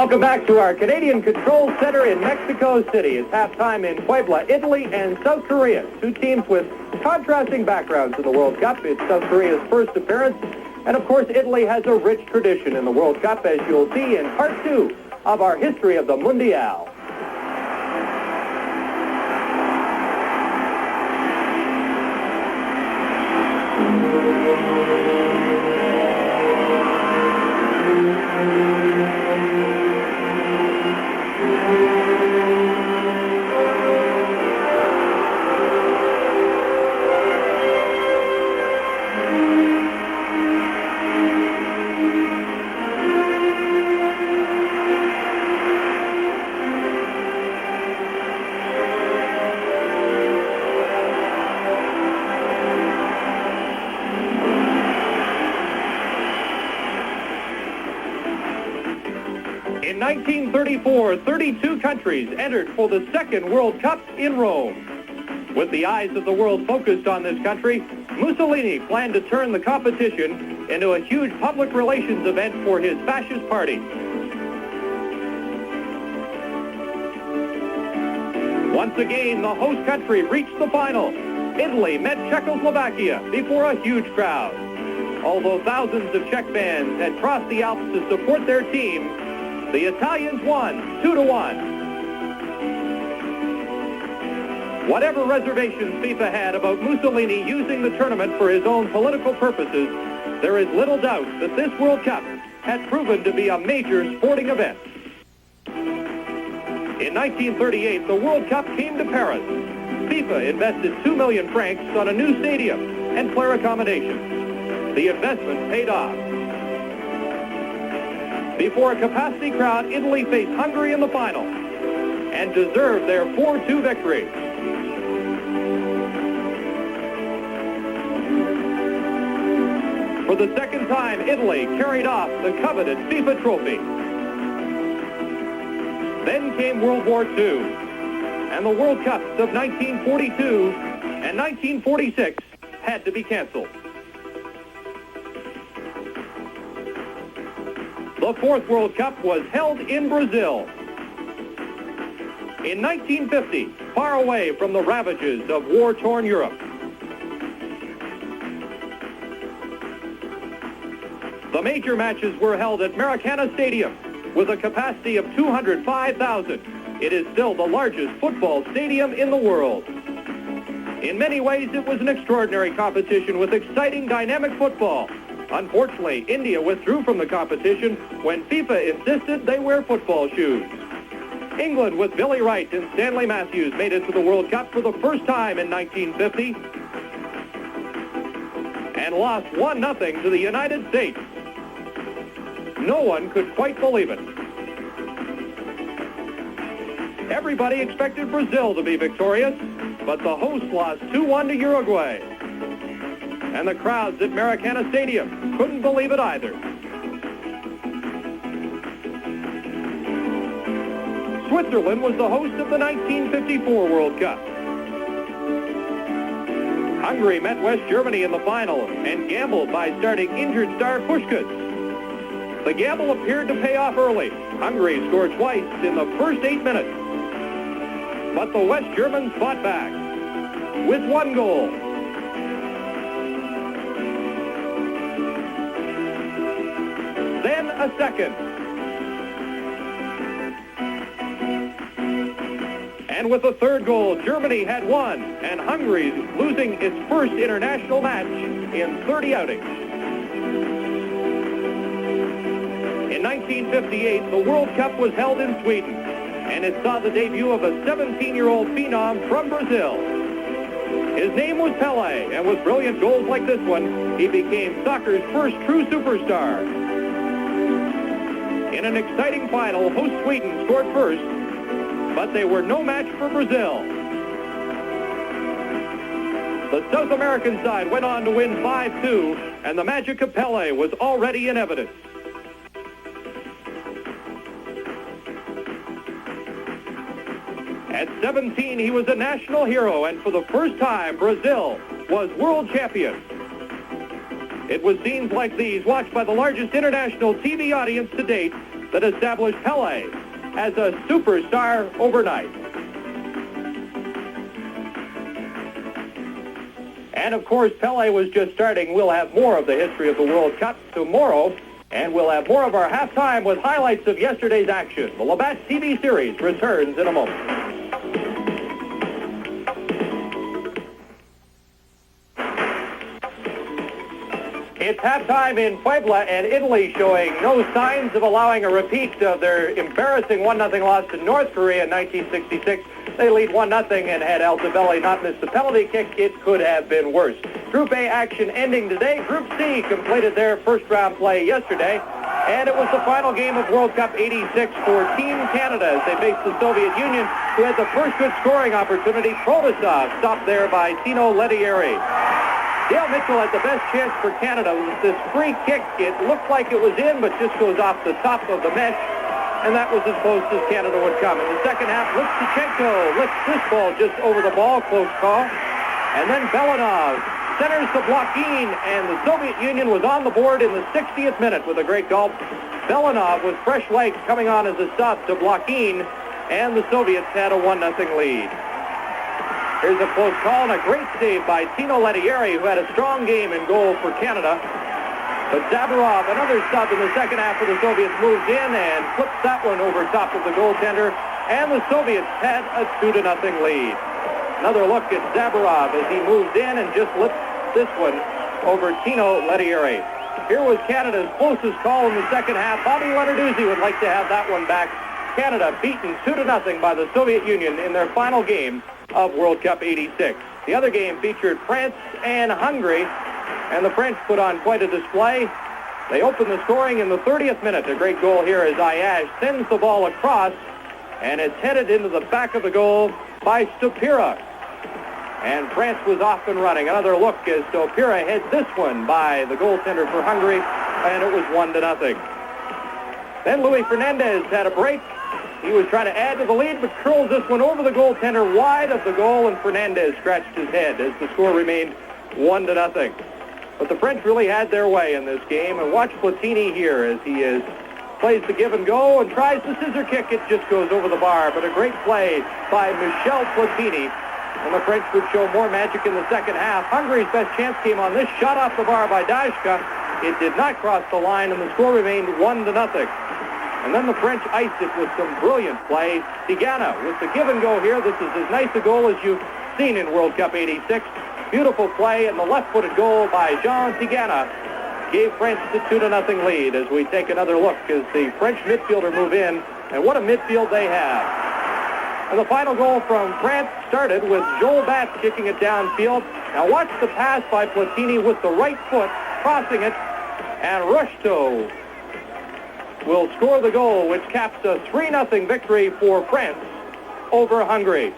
Welcome back to our Canadian Control Center in Mexico City. It's halftime in Puebla, Italy, and South Korea. Two teams with contrasting backgrounds in the World Cup. It's South Korea's first appearance. And, of course, Italy has a rich tradition in the World Cup, as you'll see in part 2 of our history of the Mundial. In 1934, 32 countries entered for the second World Cup in Rome. With the eyes of the world focused on this country, Mussolini planned to turn the competition into a huge public relations event for his fascist party. Once again, the host country reached the final. Italy met Czechoslovakia before a huge crowd. Although thousands of Czech fans had crossed the Alps to support their team, the Italians won 2-1. Whatever reservations FIFA had about Mussolini using the tournament for his own political purposes, there is little doubt that this World Cup had proven to be a major sporting event. In 1938, the World Cup came to Paris. FIFA invested 2 million francs on a new stadium and player accommodations. The investment paid off. Before a capacity crowd, Italy faced Hungary in the final and deserved their 4-2 victory. For the second time, Italy carried off the coveted FIFA trophy. Then came World War II, and the World Cups of 1942 and 1946 had to be canceled. The fourth World Cup was held in Brazil. In 1950, far away from the ravages of war-torn Europe. The major matches were held at Maracana Stadium with a capacity of 205,000. It is still the largest football stadium in the world. In many ways, it was an extraordinary competition with exciting, dynamic football. Unfortunately, India withdrew from the competition when FIFA insisted they wear football shoes. England, with Billy Wright and Stanley Matthews, made it to the World Cup for the first time in 1950 and lost 1-0 to the United States. No one could quite believe it. Everybody expected Brazil to be victorious, but the hosts lost 2-1 to Uruguay. And the crowds at Maracana Stadium couldn't believe it either. Switzerland was the host of the 1954 World Cup. Hungary met West Germany in the final and gambled by starting injured star Puskás. The gamble appeared to pay off early. Hungary scored twice in the first 8 minutes. But the West Germans fought back with 1 goal. Then a second. And with the third goal, Germany had won, and Hungary losing its first international match in 30 outings. In 1958, the World Cup was held in Sweden, and it saw the debut of a 17-year-old phenom from Brazil. His name was Pelé, and with brilliant goals like this one, he became soccer's first true superstar. In an exciting final, host Sweden scored first, but they were no match for Brazil. The South American side went on to win 5-2, and the magic of Pelé was already in evidence. At 17, he was a national hero, and for the first time, Brazil was world champion. It was scenes like these, watched by the largest international TV audience to date, that established Pele as a superstar overnight. And of course, Pele was just starting. We'll have more of the history of the World Cup tomorrow, and we'll have more of our halftime with highlights of yesterday's action. The Labatt TV series returns in a moment. It's halftime in Puebla, and Italy showing no signs of allowing a repeat of their embarrassing 1-0 loss to North Korea in 1966. They lead 1-0, and had Altobelli not missed the penalty kick, it could have been worse. Group A action ending today. Group C completed their first-round play yesterday, and it was the final game of World Cup 86 for Team Canada as they faced the Soviet Union, who had the first good scoring opportunity. Protasov stopped there by Tino Lettieri. Dale Mitchell had the best chance for Canada with this free kick. It looked like it was in, but just goes off the top of the mesh, and that was as close as Canada would come. In the second half, Lipschichenko lifts this ball just over the ball, close call. And then Belanov centers to Blockine, and the Soviet Union was on the board in the 60th minute with a great goal. Belanov with fresh legs coming on as a stop to Blockine, and the Soviets had a 1-0 lead. Here's a close call and a great save by Tino Lettieri, who had a strong game in goal for Canada. But Zabarov, another sub in the second half for the Soviets, moves in and flips that one over top of the goaltender, and the Soviets had a 2-0 lead. Another look at Zabarov as he moves in and just lifts this one over Tino Lettieri. Here was Canada's closest call in the second half. Bobby Lenarduzzi would like to have that one back. Canada beaten 2-0 by the Soviet Union in their final game of World Cup 86. The other game featured France and Hungary, and the French put on quite a display. They opened the scoring in the 30th minute. A great goal here as Ayash sends the ball across, and it's headed into the back of the goal by Stopira. And France was off and running. Another look as Stopira heads this one by the goaltender for Hungary, and it was 1-0. Then Luis Fernandez had a break. He was trying to add to the lead, but curls this one over the goaltender wide of the goal, and Fernandez scratched his head as the score remained 1-0. But the French really had their way in this game, and watch Platini here as he plays the give and go and tries the scissor kick. It just goes over the bar, but a great play by Michel Platini, and the French would show more magic in the second half. Hungary's best chance came on this shot off the bar by Dashka. It did not cross the line, and the score remained 1-0. And then the French iced it with some brilliant play. Tigana with the give and go here. This is as nice a goal as you've seen in World Cup 86. Beautiful play, and the left-footed goal by Jean Tigana gave France the 2-0 lead as we take another look as the French midfielder move in. And what a midfield they have. And the final goal from France started with Joel Batz kicking it downfield. Now watch the pass by Platini with the right foot, crossing it, and Rushto will score the goal, which caps a 3-0 victory for France over Hungary.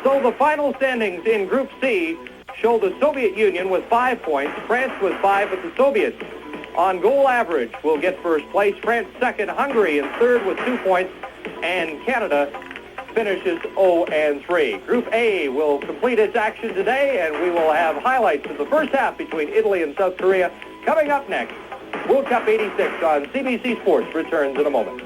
So the final standings in Group C show the Soviet Union with 5 points, France with 5, but the Soviets on goal average will get first place. France second, Hungary in third with 2 points, and Canada finishes 0-3. Group A will complete its action today, and we will have highlights of the first half between Italy and South Korea coming up next. World Cup 86 on CBC Sports returns in a moment.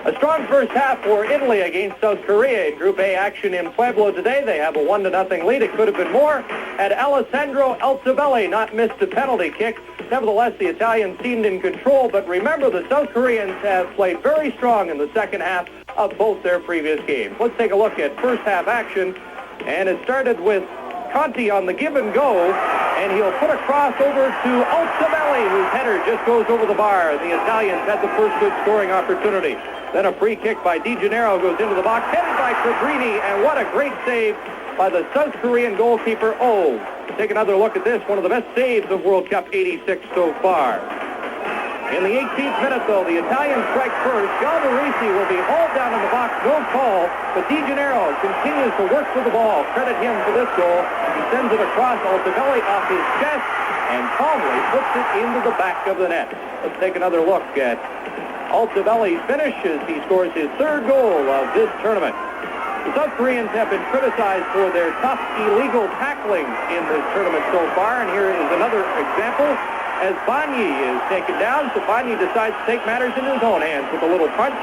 A strong first half for Italy against South Korea in Group A action in Puebla today. They have a 1-0 lead. It could have been more had Alessandro Altobelli not missed a penalty kick. Nevertheless, the Italians seemed in control, but remember, the South Koreans have played very strong in the second half of both their previous games. Let's take a look at first half action, and it started with Conti on the give and go, and he'll put a cross over to Altobelli, whose header just goes over the bar. The Italians had the first good scoring opportunity. Then a free kick by Di Gennaro goes into the box, headed by Cabrini, and what a great save by the South Korean goalkeeper, Oh. Take another look at this, one of the best saves of World Cup 86 so far. In the 18th minute, though, the Italians strike first. Galvarisi will be hauled down in the box, no call, but Di Gennaro continues to work with the ball. Credit him for this goal. He sends it across Altobelli off his chest and calmly puts it into the back of the net. Let's take another look at Altobelli's finish as he scores his third goal of this tournament. The South Koreans have been criticized for their tough, illegal tackling in this tournament so far, and here is another example as Banyi is taken down. So Banyi decides to take matters into his own hands with a little punch.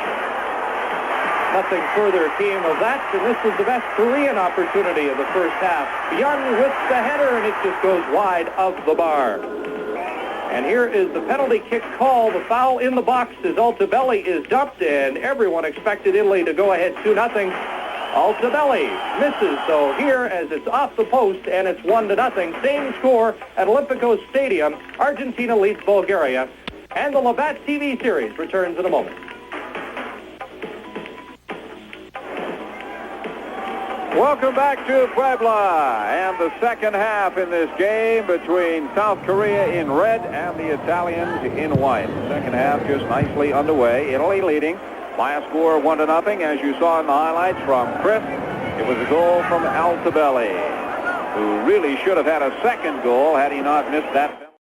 Nothing further came of that, and this was the best Korean opportunity of the first half. Young with the header, and it just goes wide of the bar. And here is the penalty kick call. The foul in the box as Altobelli is dumped, and everyone expected Italy to go ahead 2-0. Altobelli misses, though, here as it's off the post, and it's 1-0. Same score at Olympico Stadium. Argentina leads Bulgaria, and the Labatt TV series returns in a moment. Welcome back to Puebla, and the second half in this game between South Korea in red and the Italians in white. The second half just nicely underway. Italy leading by a score of 1-0, as you saw in the highlights from Chris. It was a goal from Altobelli, who really should have had a second goal had he not missed that.